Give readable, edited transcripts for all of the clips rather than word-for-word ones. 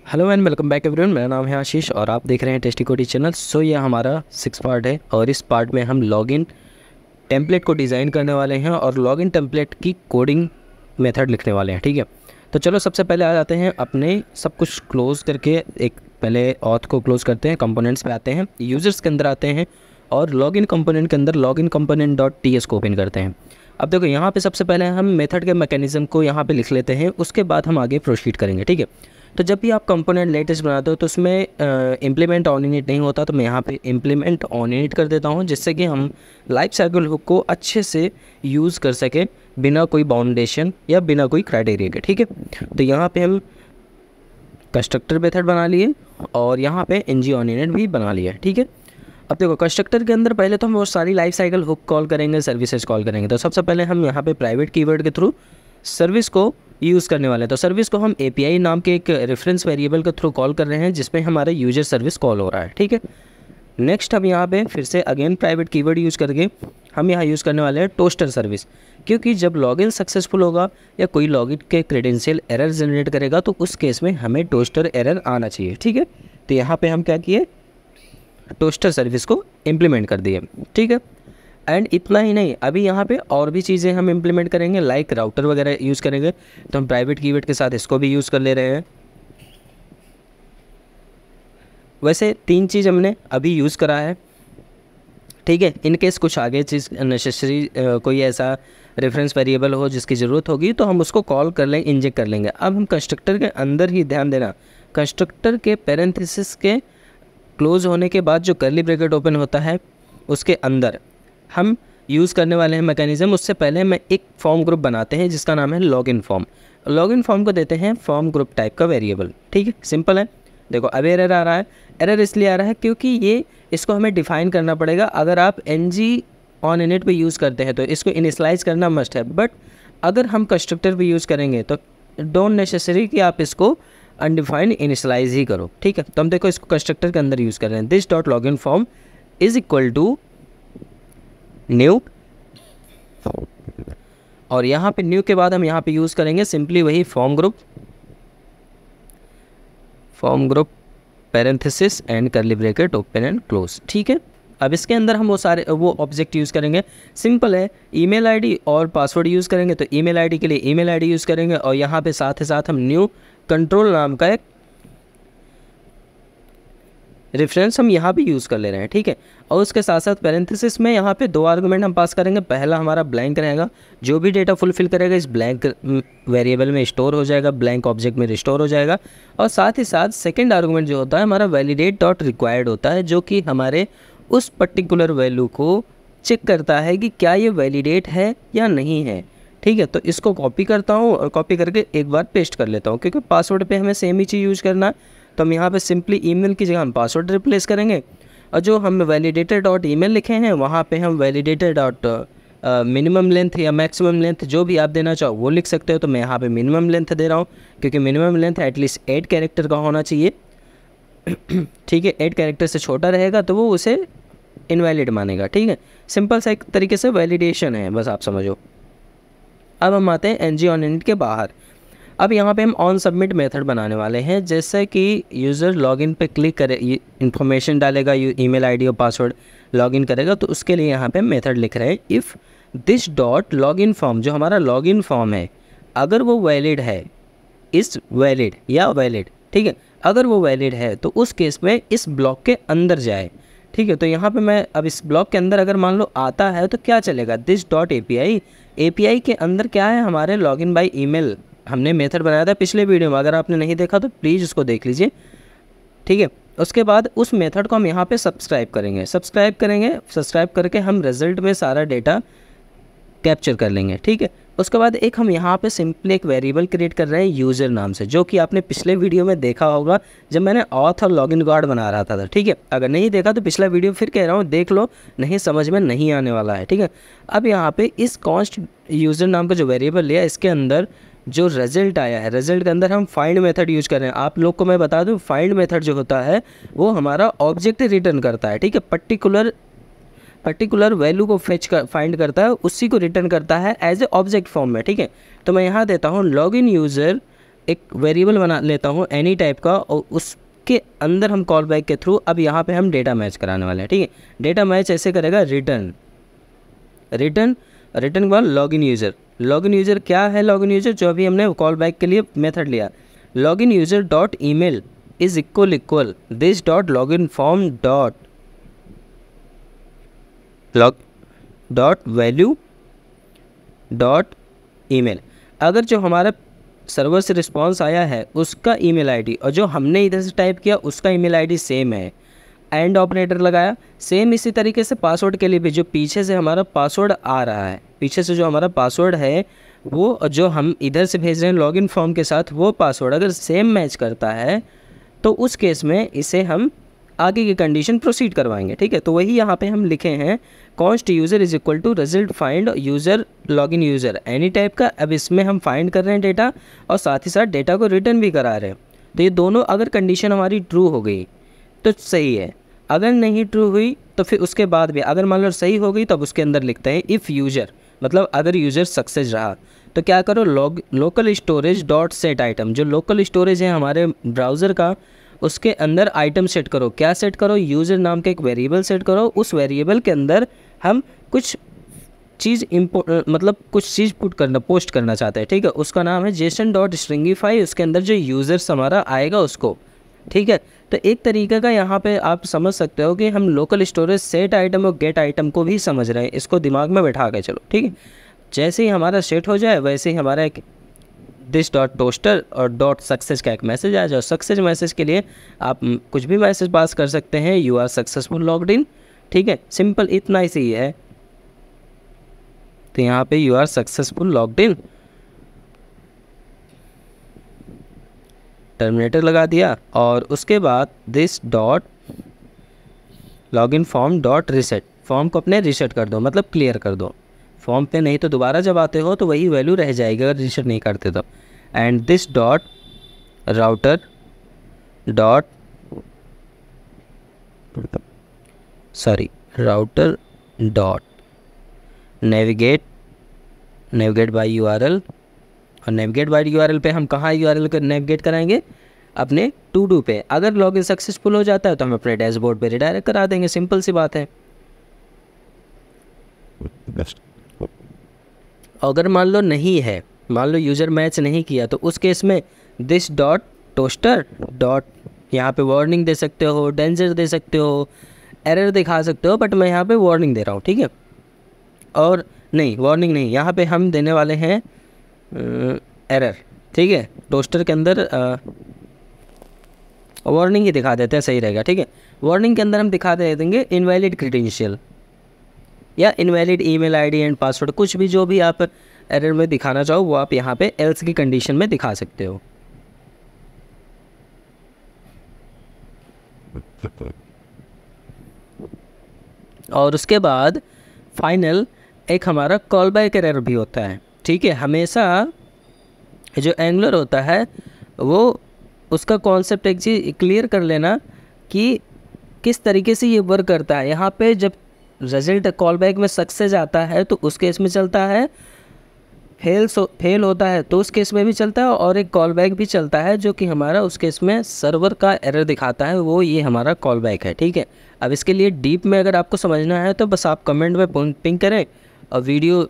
Hello and welcome back everyone. मेरा नाम है आशीष और आप देख रहे हैं टेस्टी कोडी चैनल। सो ये हमारा 6 पार्ट है और इस पार्ट में हम लॉगिन टेम्पलेट को डिज़ाइन करने वाले हैं और लॉगिन टेम्पलेट की कोडिंग मेथड लिखने वाले हैं। ठीक है, तो चलो सबसे पहले आ जाते हैं अपने सब कुछ क्लोज़ करके। एक पहले ऑथ को क्लोज़ करते हैं, कंपोनेंट्स पे आते हैं, यूज़र्स के अंदर आते हैं और लॉगिन कंपोनेंट के अंदर login component dot T S को ओपन करते हैं। अब देखो यहाँ पे सबसे पहले हम मेथड के मैकेनिज़्म को यहाँ पे लिख लेते हैं, उसके बाद हम आगे प्रोसीड करेंगे। ठीक है, तो जब भी आप कंपोनेंट लेटेस्ट बनाते हो तो उसमें इम्प्लीमेंट ऑन इनिट नहीं होता, तो मैं यहाँ पे इम्प्लीमेंट ऑन इनिट कर देता हूँ, जिससे कि हम लाइफ साइकिल हुक को अच्छे से यूज़ कर सकें बिना कोई बाउंडेशन या बिना कोई क्राइटेरिया के। ठीक है, तो यहाँ पे हम कंस्ट्रक्टर मेथड बना लिए और यहाँ पे ng ऑन इनिट भी बना लिया। ठीक है, अब देखो कंस्ट्रक्टर के अंदर पहले तो हम वो सारी लाइफ साइकिल हुक कॉल करेंगे, सर्विसेज कॉल करेंगे। तो सबसे पहले हम यहाँ पे प्राइवेट कीवर्ड के थ्रू सर्विस को यूज़ करने वाले हैं। तो सर्विस को हम API नाम के एक रेफरेंस वेरिएबल के थ्रू कॉल कर रहे हैं, जिसमें हमारा यूजर सर्विस कॉल हो रहा है। ठीक है, नेक्स्ट हम यहाँ पे फिर से अगेन प्राइवेट कीवर्ड यूज़ करके हम यहाँ यूज़ करने वाले हैं टोस्टर सर्विस, क्योंकि जब लॉगिन सक्सेसफुल होगा या कोई लॉगिन के क्रेडेंशियल एरर जनरेट करेगा तो उस केस में हमें टोस्टर एरर आना चाहिए। ठीक है, तो यहाँ पे हम क्या किए, टोस्टर सर्विस को इम्प्लीमेंट कर दिए। ठीक है, एंड इतना ही नहीं, अभी यहाँ पे और भी चीज़ें हम इम्प्लीमेंट करेंगे, लाइक राउटर वगैरह यूज़ करेंगे। तो हम प्राइवेट कीवर्ड के साथ इसको भी यूज़ कर ले रहे हैं। वैसे 3 चीज़ हमने अभी यूज़ करा है। ठीक है, इन केस कुछ आगे चीज़ नेसेसरी कोई ऐसा रेफरेंस वेरिएबल हो जिसकी ज़रूरत होगी तो हम उसको कॉल कर लेंगे, इंजेक्ट कर लेंगे। अब हम कंस्ट्रक्टर के अंदर ही ध्यान देना, कंस्ट्रक्टर के पैरेंथेसिस के क्लोज होने के बाद जो कर्ली ब्रैकेट ओपन होता है उसके अंदर हम यूज़ करने वाले हैं मैकेनिज़्म। उससे पहले मैं एक फॉर्म ग्रुप बनाते हैं जिसका नाम है लॉगिन फॉर्म। लॉगिन फॉर्म को देते हैं फॉर्म ग्रुप टाइप का वेरिएबल। ठीक है, सिंपल है। देखो अब एरर आ रहा है, एरर इसलिए आ रहा है क्योंकि ये इसको हमें डिफ़ाइन करना पड़ेगा। अगर आप ng ऑन इनिट पे यूज़ करते हैं तो इसको इनिशलाइज करना मस्ट है, बट अगर हम कंस्ट्रक्टर पे यूज़ करेंगे तो डोंट नेसेसरी कि आप इसको अनडिफाइंड इनिशलाइज ही करो। ठीक है, तो हम देखो इसको कंस्ट्रक्टर के अंदर यूज़ कर रहे हैं। This dot login form is equal to new, और यहाँ पे न्यू के बाद हम यहाँ पे यूज़ करेंगे सिंपली वही form group parenthesis and curly bracket open and close. ठीक है, अब इसके अंदर हम वो ऑब्जेक्ट यूज़ करेंगे। सिंपल है, ईमेल आईडी और पासवर्ड यूज़ करेंगे। तो ईमेल आईडी के लिए ईमेल आईडी यूज़ करेंगे और यहाँ पे साथ ही साथ हम न्यू कंट्रोल नाम का एक रेफरेंस हम यहाँ भी यूज़ कर ले रहे हैं। ठीक है, और उसके साथ साथ पैरेंथेसिस में यहाँ पे 2 आर्गुमेंट हम पास करेंगे। पहला हमारा ब्लैंक रहेगा, जो भी डेटा फुलफिल करेगा इस ब्लैंक वेरिएबल में स्टोर हो जाएगा, ब्लैंक ऑब्जेक्ट में रिस्टोर हो जाएगा। और साथ ही साथ सेकंड आर्गुमेंट जो होता है हमारा वैलिडेट डॉट रिक्वायर्ड होता है, जो कि हमारे उस पर्टिकुलर वैल्यू को चेक करता है कि क्या ये वैलिडेट है या नहीं है। ठीक है, तो इसको कॉपी करता हूँ और कॉपी करके एक बार पेस्ट कर लेता हूँ, क्योंकि पासवर्ड पे हमें सेम ही चीज़ यूज़ करना है। तो हम यहाँ पे सिंपली ईमेल की जगह हम पासवर्ड रिप्लेस करेंगे और जो हम वैलिडेटर डॉट ईमेल लिखे हैं वहाँ पे हम वैलिडेटर डॉट मिनिमम लेंथ या मैक्सिमम लेंथ जो भी आप देना चाहो वो लिख सकते हो। तो मैं यहाँ पे मिनिमम लेंथ दे रहा हूँ, क्योंकि मिनिमम लेंथ एटलीस्ट 8 कैरेक्टर का होना चाहिए। ठीक है, 8 कैरेक्टर से छोटा रहेगा तो वो उसे इनवैलिड मानेगा। ठीक है, सिंपल सा एक तरीके से वैलिडेशन है, बस आप समझो। अब हम आते हैं ng ऑन इनिट के बाहर। अब यहाँ पे हम ऑन सबमिट मेथड बनाने वाले हैं। जैसे कि यूज़र लॉगिन पे क्लिक करे, इन्फॉर्मेशन डालेगा, ईमेल आईडी और पासवर्ड, लॉगिन करेगा, तो उसके लिए यहाँ पे मेथड लिख रहे हैं if this dot login form, जो हमारा लॉगिन फॉर्म है अगर वो वैलिड है, इस वैलिड या वैलिड, ठीक है, अगर वो वैलिड है तो उस केस में इस ब्लॉक के अंदर जाए। ठीक है, तो यहाँ पे मैं अब इस ब्लॉक के अंदर अगर मान लो आता है तो क्या चलेगा, दिस डॉट API के अंदर क्या है, हमारे लॉगिन बाय ईमेल हमने मेथड बनाया था पिछले वीडियो में। अगर आपने नहीं देखा तो प्लीज़ उसको देख लीजिए। ठीक है, उसके बाद उस मेथड को हम यहाँ पे सब्सक्राइब सब्सक्राइब करके हम रिजल्ट में सारा डेटा कैप्चर कर लेंगे। ठीक है, उसके बाद एक हम यहाँ पे सिंपली एक वेरिएबल क्रिएट कर रहे हैं यूज़र नाम से, जो कि आपने पिछले वीडियो में देखा होगा जब मैंने ऑथ और लॉगिन गार्ड बना रहा था। ठीक है, अगर नहीं देखा तो पिछला वीडियो फिर कह रहा हूँ देख लो, नहीं समझ में नहीं आने वाला है। ठीक है, अब यहाँ पे इस कॉन्स्ट यूज़र नाम का जो वेरिएबल लिया इसके अंदर जो रिजल्ट आया है, रिजल्ट के अंदर हम फाइंड मेथड यूज़ कर रहे हैं। आप लोग को मैं बता दूं, फाइंड मेथड जो होता है वो हमारा ऑब्जेक्ट रिटर्न करता है। ठीक है, पर्टिकुलर वैल्यू को फाइंड करता है, उसी को रिटर्न करता है एज ए ऑब्जेक्ट फॉर्म में। ठीक है, तो मैं यहाँ देता हूँ लॉगिन यूज़र एक वेरिएबल बना लेता हूँ एनी टाइप का, और उसके अंदर हम कॉल बैक के थ्रू अब यहाँ पे हम डेटा मैच कराने वाले हैं। ठीक है, डेटा मैच ऐसे करेगा रिटर्न के बाद लॉगिन यूज़र क्या है? लॉगिन यूज़र जो अभी हमने कॉल बैक के लिए मेथड लिया, login user dot email is equal this dot login form dot value dot email. अगर जो हमारा सर्वर से रिस्पॉन्स आया है उसका ईमेल आईडी और जो हमने इधर से टाइप किया उसका ईमेल आईडी सेम है, एंड ऑपरेटर लगाया। सेम इसी तरीके से पासवर्ड के लिए भी जो पीछे से हमारा पासवर्ड आ रहा है, पीछे से जो हमारा पासवर्ड है वो जो हम इधर से भेज रहे हैं लॉगिन फॉर्म के साथ, वो पासवर्ड अगर सेम मैच करता है तो उस केस में इसे हम आगे की कंडीशन प्रोसीड करवाएंगे। ठीक है, तो वही यहाँ पे हम लिखे हैं const user is equal to result find user login user any type का। अब इसमें हम फाइंड कर रहे हैं डेटा और साथ ही साथ डेटा को रिटर्न भी करा रहे हैं। तो ये दोनों अगर कंडीशन हमारी ट्रू हो गई तो सही है, अगर नहीं ट्रू हुई तो फिर उसके बाद भी अगर मान लो सही हो गई तो अब उसके अंदर लिखते हैं इफ़ यूज़र, मतलब अगर यूज़र सक्सेस रहा तो क्या करो, local storage dot set item, जो लोकल स्टोरेज है हमारे ब्राउज़र का उसके अंदर आइटम सेट करो। क्या सेट करो? यूज़र नाम का एक वेरिएबल सेट करो। उस वेरिएबल के अंदर हम कुछ चीज़ मतलब कुछ चीज़ पोस्ट करना चाहते हैं। ठीक है, उसका नाम है जेसन डॉट स्ट्रिंगिफाई, उसके अंदर जो यूज़र्स हमारा आएगा उसको। ठीक है, तो एक तरीके का यहाँ पे आप समझ सकते हो कि हम लोकल स्टोरेज सेट आइटम और गेट आइटम को भी समझ रहे हैं, इसको दिमाग में बैठा के चलो। ठीक है, जैसे ही हमारा सेट हो जाए वैसे ही हमारा एक दिस डॉट टोस्टर और डॉट सक्सेस का एक मैसेज आ जाए। सक्सेस मैसेज के लिए आप कुछ भी मैसेज पास कर सकते हैं, you are successful logged in. ठीक है, सिंपल इतना ही सही है। तो यहाँ पे you are successful logged in, terminator लगा दिया और उसके बाद this dot login form dot reset, form को अपने रीसेट कर दो, मतलब क्लियर कर दो फॉर्म पे, नहीं तो दोबारा जब आते हो तो वही वैल्यू रह जाएगी अगर रीसेट नहीं करते तो। And this dot router dot navigate by URL, और नेविगेट बाय यूआरएल पे हम कहाँ यूआरएल को नेविगेट कराएंगे? अपने टू डू पे। अगर लॉगिन सक्सेसफुल हो जाता है तो हम अपने डैशबोर्ड पे रिडायरेक्ट करा देंगे, सिंपल सी बात है। अगर मान लो नहीं है, मान लो यूज़र मैच नहीं किया, तो उस केस में दिस डॉट टोस्टर डॉट, यहाँ पे वार्निंग दे सकते हो, डेंजर दे सकते हो, एरर दिखा सकते हो, बट मैं यहाँ पे वार्निंग दे रहा हूँ। ठीक है, और नहीं वार्निंग नहीं, यहाँ पे हम देने वाले हैं एरर। ठीक है, टोस्टर के अंदर वार्निंग ही दिखा देते हैं, सही रहेगा। ठीक है, वार्निंग के अंदर हम दिखा देंगे इनवैलिड क्रेडेंशियल या invalid email ID and password, कुछ भी जो भी आप एरर में दिखाना चाहो वो आप यहाँ पे एल्स की कंडीशन में दिखा सकते हो। और उसके बाद फाइनल एक हमारा कॉल बैक एरर भी होता है। ठीक है, हमेशा जो एंगुलर होता है वो उसका कॉन्सेप्ट एक चीज़ क्लियर कर लेना कि किस तरीके से ये वर्क करता है। यहाँ पे जब रिजल्ट कॉल बैक में सक्सेस आता है तो उस केस में चलता है, फेल होता है तो उस केस में भी चलता है, और एक कॉल बैक भी चलता है जो कि हमारा उस केस में सर्वर का एरर दिखाता है, वो ये हमारा कॉल बैक है। ठीक है, अब इसके लिए डीप में अगर आपको समझना है तो बस आप कमेंट में पिंग करें और वीडियो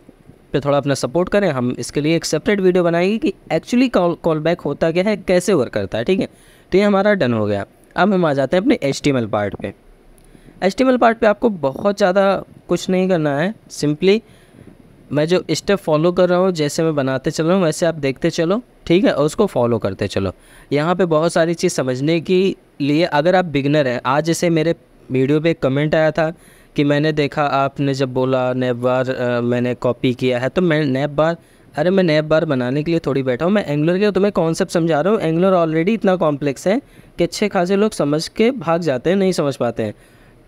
पे थोड़ा अपना सपोर्ट करें। हम इसके लिए एक सेपरेट वीडियो बनाएंगे कि एक्चुअली कॉल बैक होता क्या है, कैसे वर्क करता है। ठीक है, तो ये हमारा डन हो गया। अब हम आ जाते हैं अपने HTML पार्ट पे। HTML पार्ट पे आपको बहुत ज़्यादा कुछ नहीं करना है, सिंपली मैं जो स्टेप फॉलो कर रहा हूँ, जैसे मैं बनाते चल रहा हूँ वैसे आप देखते चलो। ठीक है, और उसको फॉलो करते चलो। यहाँ पे बहुत सारी चीज़ समझने के लिए, अगर आप बिगनर हैं, आज जैसे मेरे वीडियो पे कमेंट आया था कि मैंने देखा आपने जब बोला नैप बार मैंने कॉपी किया है, तो मैं नैप बार बनाने के लिए थोड़ी बैठा हूँ। मैं एंगुलर के तुम्हें कॉन्सेप्ट समझा रहा हूँ। एंगुलर ऑलरेडी इतना कॉम्प्लेक्स है कि अच्छे खासे लोग समझ के भाग जाते हैं, नहीं समझ पाते हैं।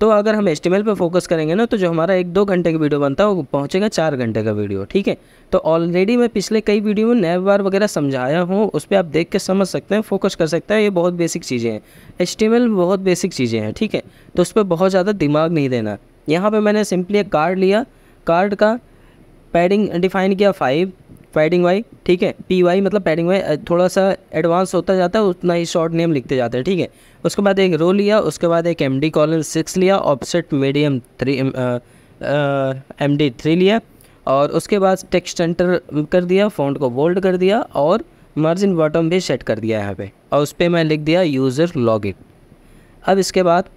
तो अगर हम HTML पे फोकस करेंगे ना, तो जो हमारा 1-2 घंटे का वीडियो बनता है वो पहुँचेगा 4 घंटे का वीडियो। ठीक है, तो ऑलरेडी मैं पिछले कई वीडियो में नैप बार वगैरह समझाया हूँ, उस पर आप देख के समझ सकते हैं, फोकस कर सकते हैं। ये बहुत बेसिक चीज़ें हैं, HTML बहुत बेसिक चीज़ें हैं। ठीक है, तो उस पर बहुत ज़्यादा दिमाग नहीं देना। यहाँ पर मैंने सिंपली एक कार्ड लिया, कार्ड का पैडिंग डिफाइन किया 5, पैडिंग वाई, ठीक है, पी वाई मतलब पैडिंग वाई, थोड़ा सा एडवांस होता जाता है उतना ही शॉर्ट नेम लिखते जाते हैं, ठीक है। उसके बाद एक रो लिया, उसके बाद एक MD:6 लिया, ऑफसेट मीडियम 3 MD3 लिया, और उसके बाद टेक्स्ट एंटर कर दिया, फ़ॉन्ट को बोल्ड कर दिया और मार्जिन बॉटम भी सेट कर दिया यहाँ पे, और उस पर मैं लिख दिया यूज़र लॉगिन। अब इसके बाद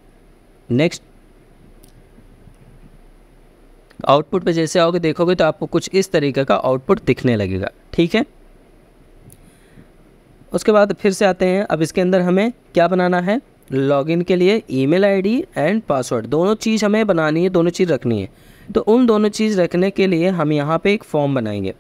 नेक्स्ट आउटपुट पे जैसे आओगे देखोगे तो आपको कुछ इस तरीके का आउटपुट दिखने लगेगा, ठीक है। उसके बाद फिर से आते हैं, अब इसके अंदर हमें क्या बनाना है, लॉगिन के लिए ईमेल आईडी एंड पासवर्ड दोनों चीज़ हमें बनानी है, दोनों चीज़ रखनी है। तो उन दोनों चीज़ रखने के लिए हम यहाँ पे एक फॉर्म बनाएंगे,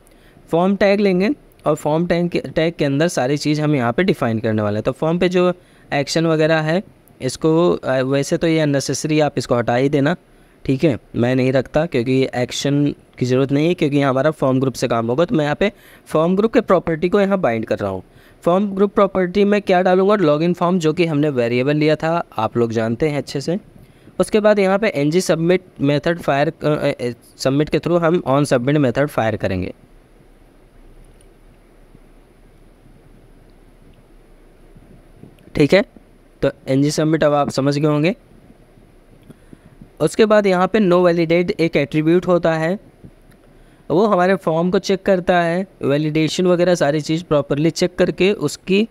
फॉर्म टैग लेंगे और फॉर्म टैग के अंदर सारी चीज़ हम यहाँ पे डिफ़ाइन करने वाले हैं। तो फॉर्म पे जो एक्शन वगैरह है इसको वैसे तो ये अननेसेसरी, आप इसको हटा ही देना, ठीक है, मैं नहीं रखता क्योंकि एक्शन की ज़रूरत नहीं है, क्योंकि यहाँ हमारा फॉर्म ग्रुप से काम होगा। तो मैं यहाँ पे फॉर्म ग्रुप के प्रॉपर्टी को यहाँ बाइंड कर रहा हूँ। फॉर्म ग्रुप प्रॉपर्टी में क्या डालूंगा, लॉगिन फॉर्म, जो कि हमने वेरिएबल लिया था, आप लोग जानते हैं अच्छे से। उसके बाद यहाँ पे ng submit method fire, submit के थ्रू हम ऑन सबमिट मेथड फायर करेंगे, ठीक है। तो ng सबमिट अब आप समझ गए होंगे। उसके बाद यहाँ पे नो वैलिडेट एक एट्रीब्यूट होता है, वो हमारे फॉर्म को चेक करता है, वैलिडेशन वगैरह सारी चीज़ प्रॉपरली चेक करके उसकी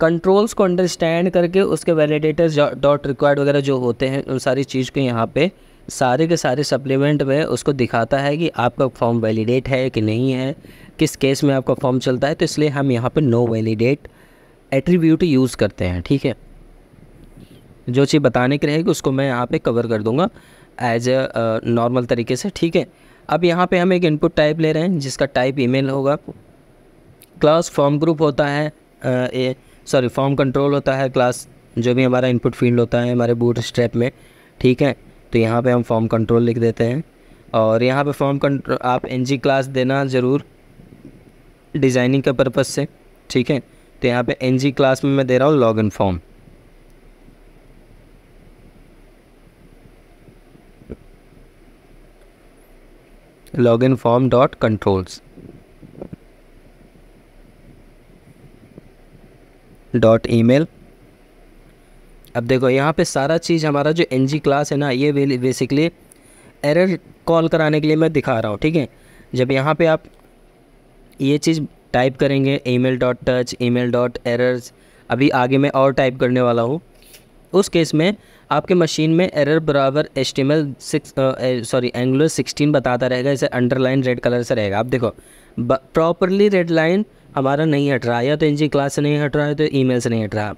कंट्रोल्स को अंडरस्टैंड करके उसके वैलिडेटर्स डॉट रिक्वायर्ड वगैरह जो होते हैं उन सारी चीज़ को यहाँ पे सारे के सारे सप्लीमेंट में उसको दिखाता है कि आपका फॉर्म वैलिडेट है कि नहीं है, किस केस में आपका फॉर्म चलता है। तो इसलिए हम यहाँ पे नो वैलिडेट एट्रीब्यूट यूज़ करते हैं, ठीक है। जो चीज़ बताने की रहेगी उसको मैं यहाँ पे कवर कर दूँगा एज ए नॉर्मल तरीके से, ठीक है। अब यहाँ पे हम एक इनपुट टाइप ले रहे हैं जिसका टाइप ईमेल होगा, क्लास फॉर्म ग्रुप होता है, फॉर्म कंट्रोल होता है, क्लास जो भी हमारा इनपुट फील्ड होता है हमारे बूटस्ट्रैप में, ठीक है। तो यहाँ पे हम फॉर्म कंट्रोल लिख देते हैं, और यहाँ पे फॉर्म कंट्रोल आप ng क्लास देना ज़रूर डिज़ाइनिंग के पर्पज़ से, ठीक है। तो यहाँ पे ng क्लास में मैं दे रहा हूँ login form, login form dot controls dot email. अब देखो यहाँ पे सारा चीज़ हमारा जो ng क्लास है ना, ये बेसिकली एरर कॉल कराने के लिए मैं दिखा रहा हूँ, ठीक है। जब यहाँ पे आप ये चीज़ टाइप करेंगे email.touch email.errors, अभी आगे मैं और टाइप करने वाला हूँ, उस केस में आपके मशीन में एरर बराबर एंगुलर 16 बताता रहेगा, इसे अंडरलाइन रेड कलर से रहेगा। आप देखो प्रॉपरली रेड लाइन हमारा नहीं हट रहा है, या तो ng क्लास से नहीं हट रहा है तो ईमेल से नहीं हट रहा।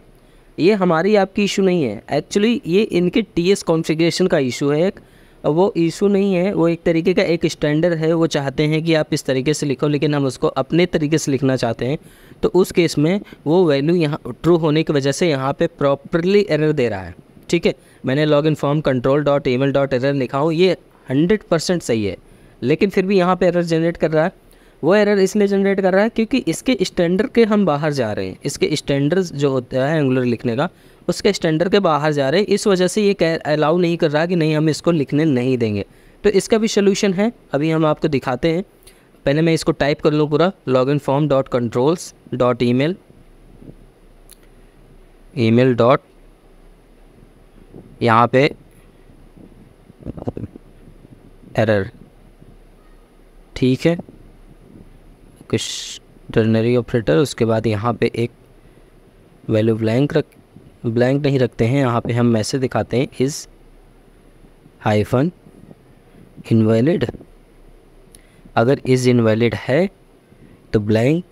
ये हमारी आपकी इशू नहीं है, एक्चुअली ये इनके TS कॉन्फ़िगरेशन का इशू है, एक वो इशू नहीं है, वो एक तरीके का एक स्टैंडर्ड है। वो चाहते हैं कि आप इस तरीके से लिखो, लेकिन हम उसको अपने तरीके से लिखना चाहते हैं। तो उस केस में वो वैल्यू यहाँ ट्रू होने की वजह से यहाँ पे प्रॉपरली एरर दे रहा है, ठीक है। मैंने login form control dot email dot error लिखा हूँ, ये 100% सही है, लेकिन फिर भी यहाँ पे एरर जनरेट कर रहा है। वो एरर इसलिए जनरेट कर रहा है क्योंकि इसके स्टैंडर्ड के हम बाहर जा रहे हैं, इसके स्टैंडर्ड्स जो होता है एंगुलर लिखने का उसके स्टैंडर्ड के बाहर जा रहे हैं, इस वजह से ये अलाउ नहीं कर रहा कि नहीं हम इसको लिखने नहीं देंगे। तो इसका भी सोल्यूशन है, अभी हम आपको दिखाते हैं। पहले मैं इसको टाइप कर लूँ पूरा, login form dot controls dot email dot यहाँ पे एरर, ठीक है, कुछ टर्नरी ऑपरेटर। उसके बाद यहाँ पे एक वैल्यू ब्लैंक नहीं रखते हैं, यहाँ पे हम मैसेज दिखाते हैं इज़ हाइफन इनवैलिड। अगर इज़ इनवैलिड है तो ब्लैंक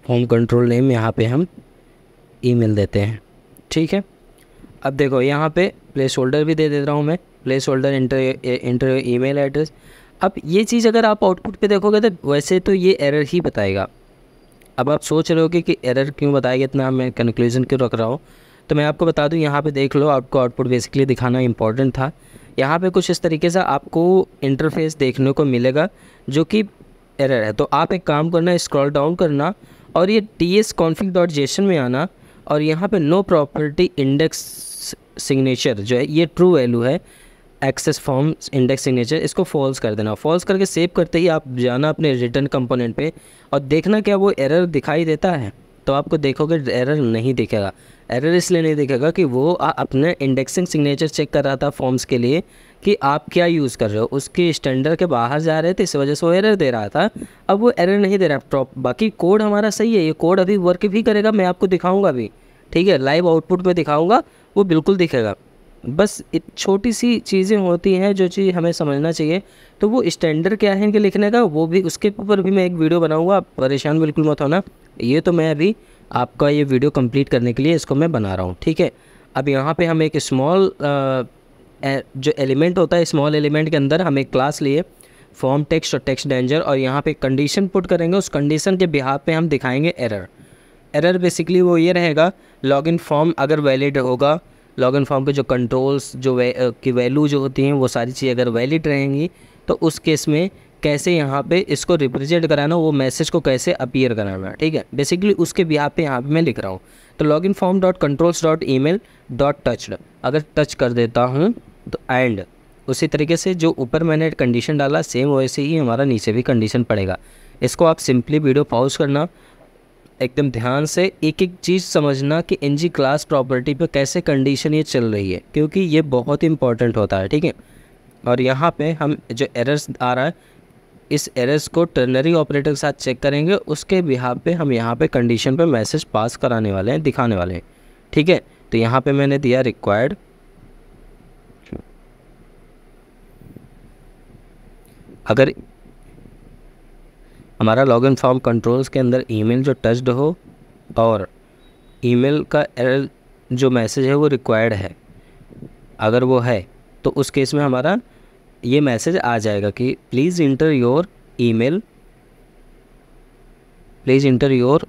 होम कंट्रोल नेम यहाँ पे हम ईमेल देते हैं, ठीक है। अब देखो यहाँ पे प्लेस होल्डर भी दे रहा हूँ मैं, place holder inter email address. अब ये चीज़ अगर आप आउटपुट पे देखोगे तो वैसे तो ये एरर ही बताएगा। अब आप सोच रहे होगे कि एरर क्यों बताएगा, इतना मैं कंक्लूजन क्यों रख रहा हूँ। तो मैं आपको बता दूँ, यहाँ पे देख लो, आपको आउटपुट बेसिकली दिखाना इंपॉर्टेंट था। यहाँ पे कुछ इस तरीके से आपको इंटरफेस देखने को मिलेगा जो कि एरर है। तो आप एक काम करना, स्क्रॉल डाउन करना और ये TS config.json में आना, और यहाँ पे नो प्रॉपर्टी इंडेक्स सिग्नेचर जो है ये ट्रू वैल्यू है, एक्सेस फॉर्म इंडेक्स सिग्नेचर, इसको फॉल्स कर देना। फॉल्स करके सेव करते ही आप जाना अपने रिटर्न कंपोनेंट पे और देखना क्या वो एरर दिखाई देता है। तो आपको देखोगे एरर नहीं दिखेगा। एरर इसलिए नहीं दिखेगा कि वो अपने इंडेक्सिंग सिग्नेचर चेक कर रहा था फॉर्म्स के लिए कि आप क्या यूज़ कर रहे हो, उसके स्टैंडर्ड के बाहर जा रहे थे, इस वजह से वो एरर दे रहा था। अब वो एरर नहीं दे रहा। बाकी कोड हमारा सही है, ये कोड अभी वर्क भी करेगा, मैं आपको दिखाऊंगा भी, ठीक है, लाइव आउटपुट में दिखाऊंगा, वो बिल्कुल दिखेगा। बस छोटी सी चीज़ें होती हैं जो चीज़ हमें समझना चाहिए। तो वो स्टैंडर्ड क्या है इनके लिखने का, वो भी उसके ऊपर भी मैं एक वीडियो बनाऊंगा, आप परेशान बिल्कुल मत होना। ये तो मैं अभी आपका ये वीडियो कंप्लीट करने के लिए इसको मैं बना रहा हूँ, ठीक है। अब यहाँ पे हम एक स्मॉल जो एलिमेंट होता है, स्मॉल एलिमेंट के अंदर हम एक क्लास लिए फॉर्म टेक्स्ट और टेक्स्ट डेंजर, और यहाँ पे कंडीशन पुट करेंगे। उस कंडीशन के बिहाफ पे हम दिखाएंगे एरर। एरर बेसिकली वो ये रहेगा, लॉगिन फॉर्म अगर वैलिड होगा, लॉगिन फॉर्म के जो कंट्रोल्स जो की वैल्यू जो होती हैं वो सारी चीज़ें अगर वैलिड रहेंगी तो उस केस में कैसे यहाँ पे इसको रिप्रेजेंट कराना, वो मैसेज को कैसे अपीयर कराना, ठीक है। बेसिकली उसके बिहाफ पे यहाँ पे मैं लिख रहा हूँ। तो login form dot controls dot email dot touched अगर टच कर देता हूँ तो एंड उसी तरीके से जो ऊपर मैंने कंडीशन डाला सेम वैसे ही हमारा नीचे भी कंडीशन पड़ेगा। इसको आप सिंपली वीडियो पॉज करना, एकदम ध्यान से एक एक चीज़ समझना कि ng क्लास प्रॉपर्टी पे कैसे कंडीशन ये चल रही है, क्योंकि ये बहुत इंपॉर्टेंट होता है, ठीक है। और यहाँ पे हम जो एरर्स आ रहा है, इस एरर्स को टर्नरी ऑपरेटर के साथ चेक करेंगे, उसके बिहाफ पे हम यहाँ पे कंडीशन पे मैसेज पास कराने वाले हैं, दिखाने वाले हैं, ठीक है। तो यहाँ पे मैंने दिया रिक्वायर्ड, अगर हमारा लॉगिन फॉर्म कंट्रोल्स के अंदर ईमेल जो टच्ड हो और ईमेल का एरर जो मैसेज है वो रिक्वायर्ड है, अगर वो है तो उस केस में हमारा ये मैसेज आ जाएगा कि please inter your email, please inter your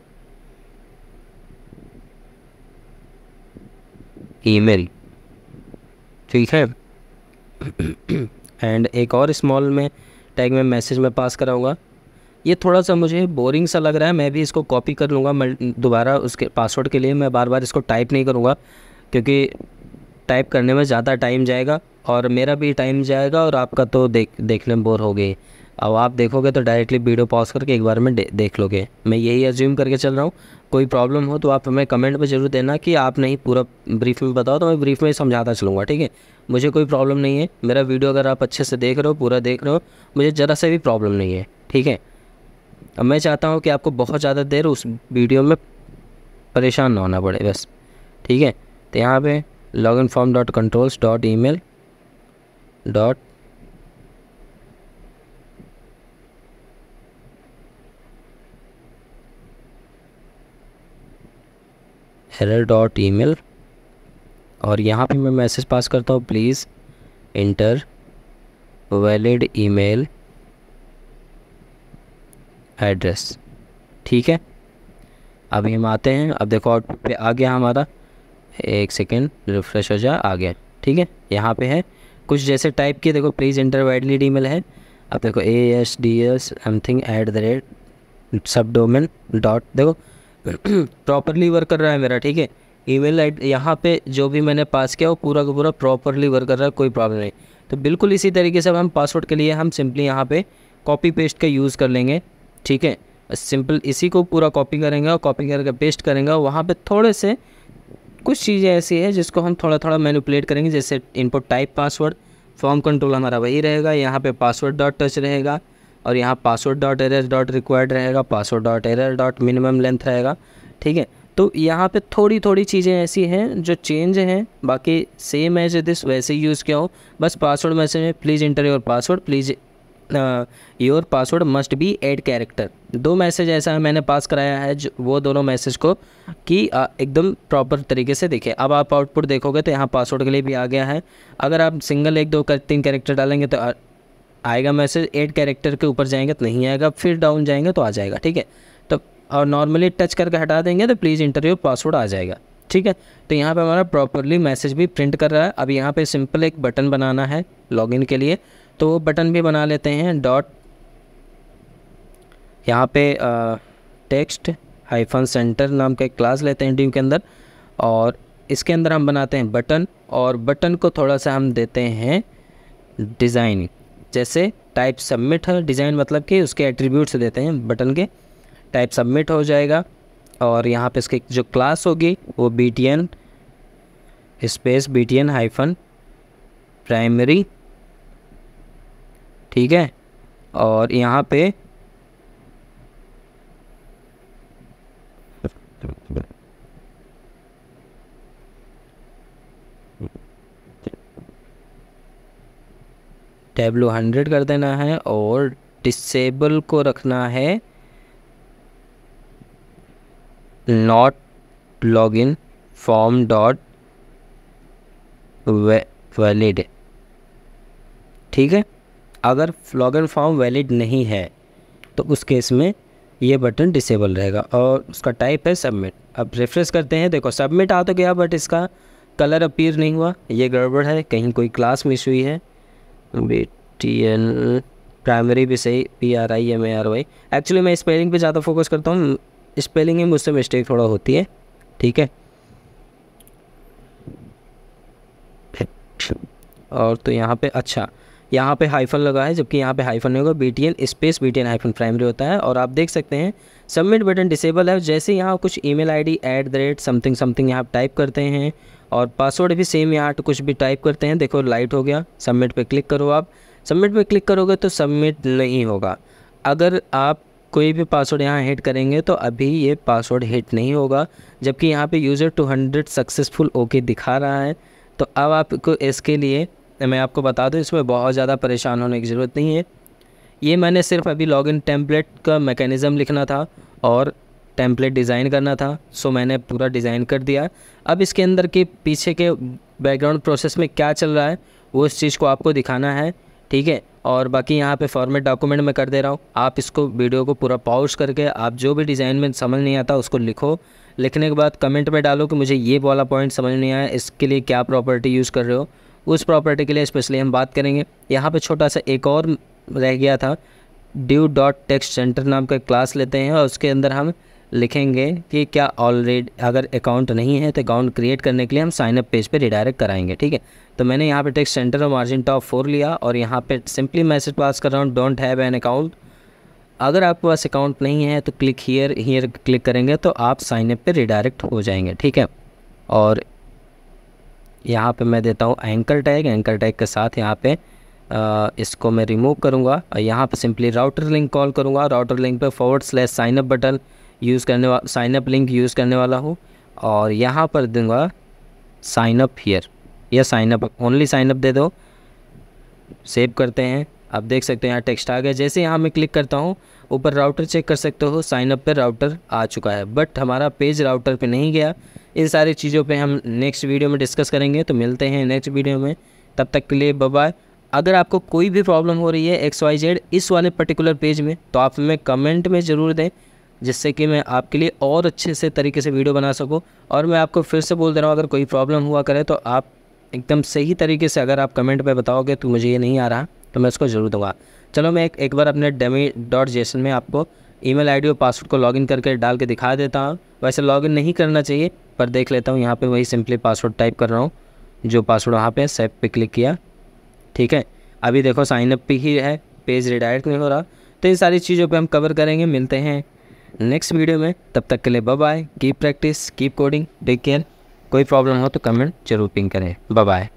email, ठीक है। एंड एक और स्मॉल में टैग में मैसेज में पास कराऊंगा। ये थोड़ा सा मुझे बोरिंग सा लग रहा है, मैं भी इसको कॉपी कर लूँगा। मैं दोबारा उसके पासवर्ड के लिए मैं बार बार इसको टाइप नहीं करूँगा, क्योंकि टाइप करने में ज़्यादा टाइम जाएगा और मेरा भी टाइम जाएगा और आपका तो देखने में बोर हो गए। अब आप देखोगे तो डायरेक्टली वीडियो पॉज करके एक बार में देख लोगे। मैं यही अज्यूम करके चल रहा हूँ। कोई प्रॉब्लम हो तो आप हमें कमेंट में ज़रूर देना कि आप नहीं पूरा ब्रीफ में बताओ, तो मैं ब्रीफ में समझाता चलूँगा, ठीक है। मुझे कोई प्रॉब्लम नहीं है, मेरा वीडियो अगर आप अच्छे से देख रहे हो, पूरा देख रहे हो, मुझे ज़रा से भी प्रॉब्लम नहीं है, ठीक है। अब मैं चाहता हूँ कि आपको बहुत ज़्यादा देर उस वीडियो में परेशान ना होना पड़े बस, ठीक है। तो यहाँ पे login form dot controls dot email dot error dot email, और यहाँ पे मैं मैसेज पास करता हूँ please inter valid email address, ठीक है। अभी हम आते हैं, अब देखो आउटपुट पे आ गया हमारा, एक सेकेंड रिफ्रेश हो जाए, आ गया, ठीक है। यहाँ पे है कुछ जैसे टाइप किए, देखो प्लीज़ इंटर वैलिड ईमेल है। अब देखो ASDS समथिंग @ सब डोमेन डॉट, देखो प्रॉपरली वर्क कर रहा है मेरा, ठीक है। ईमेल यहाँ पे जो भी मैंने पास किया वो पूरा का पूरा प्रॉपरली वर्क कर रहा है, कोई प्रॉब्लम नहीं। तो बिल्कुल इसी तरीके से हम पासवर्ड के लिए हम सिंपली यहाँ पे कॉपी पेस्ट का यूज़ कर लेंगे, ठीक है। सिंपल इसी को पूरा कॉपी करेंगे और कॉपी करके पेस्ट करेंगे। वहाँ पे थोड़े से कुछ चीज़ें ऐसी है जिसको हम थोड़ा थोड़ा मैनिपुलेट करेंगे, जैसे input type password, form control हमारा वही रहेगा, यहाँ पे पासवर्ड डॉट टच रहेगा और यहाँ password dot error dot required रहेगा, password dot error dot minimum length रहेगा, ठीक है। तो यहाँ पे थोड़ी थोड़ी चीज़ें ऐसी हैं जो चेंज हैं, बाकी सेम एज दिस वैसे ही यूज़ किया हो। बस पासवर्ड मैसेज में please inter your password, please your password must be 8 character. 2 message ऐसा है मैंने पास कराया है जो वो दोनों मैसेज को कि एकदम प्रॉपर तरीके से देखें। अब आप आउटपुट देखोगे तो यहाँ पासवर्ड के लिए भी आ गया है। अगर आप सिंगल 1 2 3 कैरेक्टर डालेंगे तो आएगा मैसेज, 8 कैरेक्टर के ऊपर जाएंगे तो नहीं आएगा, फिर डाउन जाएंगे तो आ जाएगा, ठीक है। तो और नॉर्मली टच करके हटा देंगे तो प्लीज़ इंटर योर पासवर्ड आ जाएगा, ठीक है। तो यहाँ पे हमारा प्रॉपरली मैसेज भी प्रिंट कर रहा है। अब यहाँ पे सिंपल एक बटन बनाना है लॉगिन के लिए, तो वो बटन भी बना लेते हैं। डॉट यहाँ पे टेक्स्ट हाइफन सेंटर नाम का एक क्लास लेते हैं डिव के अंदर, और इसके अंदर हम बनाते हैं बटन, और बटन को थोड़ा सा हम देते हैं डिज़ाइन, जैसे टाइप सबमिट है, डिज़ाइन मतलब कि उसके एट्रीब्यूट्स देते हैं बटन के, टाइप सबमिट हो जाएगा। और यहाँ पे इसकी जो क्लास होगी वो btn space btn hyphen primary, ठीक है। और यहाँ पे टेबलो 100 कर देना है, और डिसेबल को रखना है not login form dot valid, ठीक है। अगर लॉगिन फॉर्म वैलिड नहीं है तो उस केस में ये बटन डिसेबल रहेगा, और उसका टाइप है सबमिट। अब रिफ्रेश करते हैं, देखो सबमिट आ तो गया बट इसका कलर अपीयर नहीं हुआ, ये गड़बड़ है, कहीं कोई क्लास मिस हुई है। btn प्राइमरी भी सही, primary। एक्चुअली मैं स्पेलिंग पे ज़्यादा फोकस करता हूँ, स्पेलिंग में मुझसे मिस्टेक थोड़ा होती है, ठीक है। और तो यहाँ पे अच्छा, यहाँ पे हाइफन लगा है, जबकि यहाँ पे हाइफन नहीं होगा, btn space btn hyphen primary होता है। और आप देख सकते हैं सबमिट बटन डिसेबल है। जैसे यहाँ कुछ ईमेल आईडी @ समथिंग यहाँ टाइप करते हैं, और पासवर्ड भी सेम यहाँ कुछ भी टाइप करते हैं, देखो लाइट हो गया। सबमिट पे क्लिक करो, आप सबमिट पे क्लिक करोगे तो सबमिट नहीं होगा। अगर आप कोई भी पासवर्ड यहाँ हिट करेंगे तो अभी ये पासवर्ड हिट नहीं होगा, जबकि यहाँ पे यूज़र 200 सक्सेसफुल ओके दिखा रहा है। तो अब आपको इसके लिए मैं आपको बता दूँ, इसमें बहुत ज़्यादा परेशान होने की ज़रूरत नहीं है। ये मैंने सिर्फ अभी लॉगिन टेम्पलेट का मैकेनिज़्म लिखना था और टेम्पलेट डिज़ाइन करना था, सो मैंने पूरा डिज़ाइन कर दिया। अब इसके अंदर के पीछे के बैकग्राउंड प्रोसेस में क्या चल रहा है वो इस चीज़ को आपको दिखाना है, ठीक है। और बाकी यहाँ पे फॉर्मेट डॉक्यूमेंट में कर दे रहा हूँ, आप इसको वीडियो को पूरा पॉज करके आप जो भी डिज़ाइन में समझ नहीं आता उसको लिखो। लिखने के बाद कमेंट में डालो कि मुझे ये वाला पॉइंट समझ नहीं आया, इसके लिए क्या प्रॉपर्टी यूज़ कर रहे हो, उस प्रॉपर्टी के लिए स्पेशली हम बात करेंगे। यहाँ पे छोटा सा एक और रह गया था, div.textCenter नाम का क्लास लेते हैं और उसके अंदर हम लिखेंगे कि क्या ऑलरेडी अगर अकाउंट नहीं है तो अकाउंट क्रिएट करने के लिए हम साइन अप पेज पे रिडायरेक्ट कराएंगे, ठीक है। तो मैंने यहाँ पे टेक्स्ट सेंटर और मार्जिन टॉप 4 लिया और यहाँ पे सिंपली मैसेज पास कर रहा हूँ, डोंट हैव एन अकाउंट। अगर आपके पास अकाउंट नहीं है तो क्लिक हियर क्लिक करेंगे तो आप साइन अप पे रिडायरेक्ट हो जाएंगे, ठीक है। और यहाँ पे मैं देता हूँ एंकर टैग के साथ यहाँ पे इसको मैं रिमूव करूँगा और यहाँ पे सिंपली राउटर लिंक कॉल करूँगा। राउटर लिंक पे / साइनअप बटन यूज़ करने वाला, साइनअप लिंक यूज़ करने वाला हूँ और यहाँ पर दूँगा साइनअप हियर या साइनअप ओनली साइनअप दे दो। सेव करते हैं, आप देख सकते हैं यहाँ टेक्स्ट आ गया। जैसे यहाँ मैं क्लिक करता हूँ ऊपर राउटर चेक कर सकते हो, साइनअप पे राउटर आ चुका है, बट हमारा पेज राउटर पे नहीं गया। इन सारी चीज़ों पे हम नेक्स्ट वीडियो में डिस्कस करेंगे, तो मिलते हैं नेक्स्ट वीडियो में, तब तक के लिए बाय बाय। अगर आपको कोई भी प्रॉब्लम हो रही है XYZ इस वाले पर्टिकुलर पेज में तो आप हमें कमेंट में ज़रूर दें, जिससे कि मैं आपके लिए और अच्छे से तरीके से वीडियो बना सकूं। और मैं आपको फिर से बोल दे रहा हूँ, अगर कोई प्रॉब्लम हुआ करे तो आप एकदम सही तरीके से अगर आप कमेंट पे बताओगे तो मुझे ये नहीं आ रहा तो मैं उसको ज़रूर दूंगा। चलो मैं एक बार अपने dummy.json में आपको ईमेल आईडी और पासवर्ड को लॉगिन करके डाल के दिखा देता हूँ। वैसे लॉगिन नहीं करना चाहिए पर देख लेता हूँ। यहाँ पे वही सिंपली पासवर्ड टाइप कर रहा हूँ, जो पासवर्ड वहाँ पे सेव पे क्लिक किया, ठीक है। अभी देखो साइनअप पे ही है, पेज रिडायरेक्ट नहीं हो रहा। तो इन सारी चीज़ों पे हम कवर करेंगे, मिलते हैं नेक्स्ट वीडियो में, तब तक के लिए bye bye. Keep practice, keep coding, take care. कोई प्रॉब्लम हो तो कमेंट जरूर पिंग करें। Bye bye.